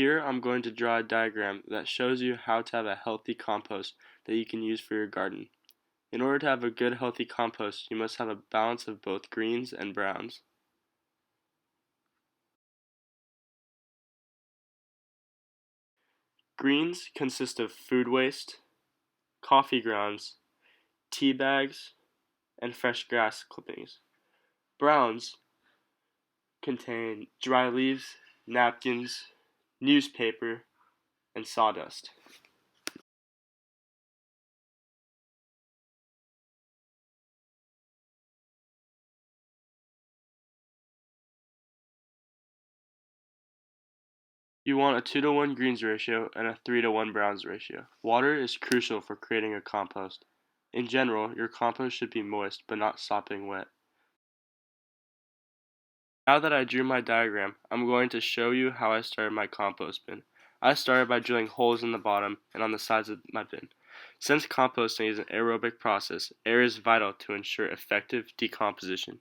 Here I'm going to draw a diagram that shows you how to have a healthy compost that you can use for your garden. In order to have a good healthy compost, you must have a balance of both greens and browns. Greens consist of food waste, coffee grounds, tea bags, and fresh grass clippings. Browns contain dry leaves, napkins, newspaper, and sawdust. You want a 2-to-1 greens ratio and a 3-to-1 browns ratio. Water is crucial for creating a compost. In general, your compost should be moist but not sopping wet. Now that I drew my diagram, I'm going to show you how I started my compost bin. I started by drilling holes in the bottom and on the sides of my bin. Since composting is an aerobic process, air is vital to ensure effective decomposition.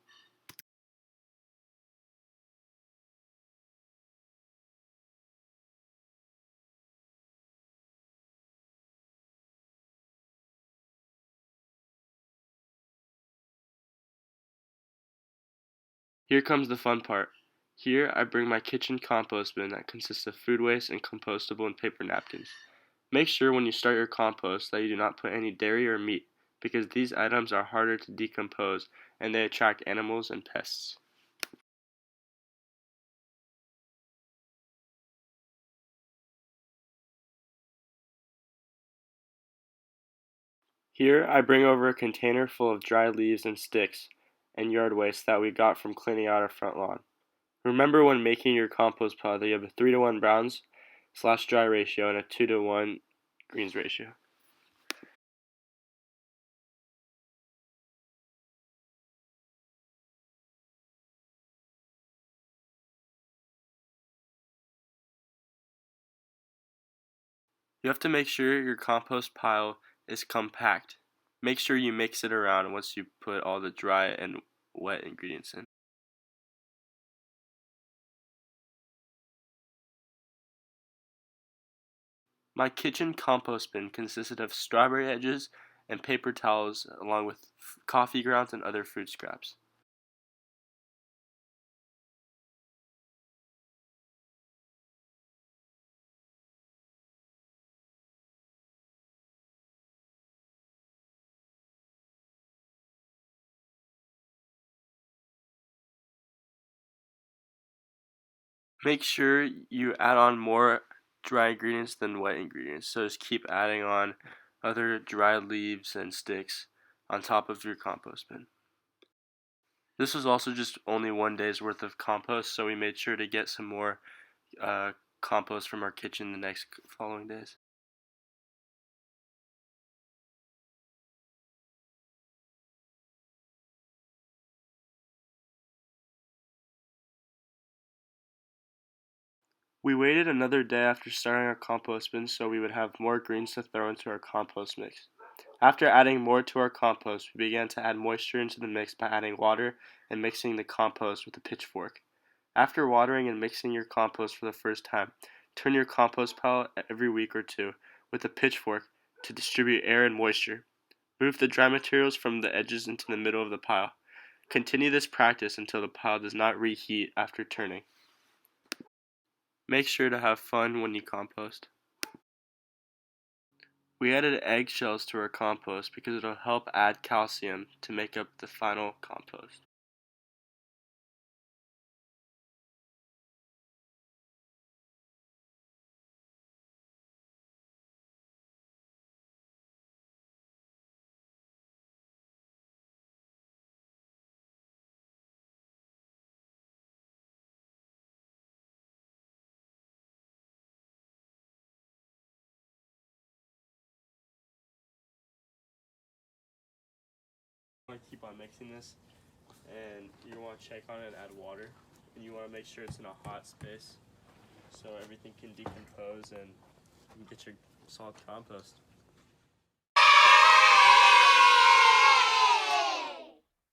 Here comes the fun part. Here I bring my kitchen compost bin that consists of food waste and compostable and paper napkins. Make sure when you start your compost that you do not put any dairy or meat, because these items are harder to decompose and they attract animals and pests. Here I bring over a container full of dry leaves and sticks and yard waste that we got from cleaning out our front lawn. Remember when making your compost pile that you have a 3-to-1 browns/dry ratio and a 2-to-1 greens ratio. You have to make sure your compost pile is compact. Make sure you mix it around once you put all the dry and wet ingredients in. My kitchen compost bin consisted of strawberry edges and paper towels along with coffee grounds and other food scraps. Make sure you add on more dry ingredients than wet ingredients, so just keep adding on other dry leaves and sticks on top of your compost bin. This was also just only 1 day's worth of compost, so we made sure to get some more compost from our kitchen the next following days. We waited another day after starting our compost bin so we would have more greens to throw into our compost mix. After adding more to our compost, we began to add moisture into the mix by adding water and mixing the compost with a pitchfork. After watering and mixing your compost for the first time, turn your compost pile every week or two with a pitchfork to distribute air and moisture. Move the dry materials from the edges into the middle of the pile. Continue this practice until the pile does not reheat after turning. Make sure to have fun when you compost. We added eggshells to our compost because it'll help add calcium to make up the final compost. You want to keep on mixing this, and you want to check on it and add water, and you want to make sure it's in a hot space so everything can decompose and you get your solid compost.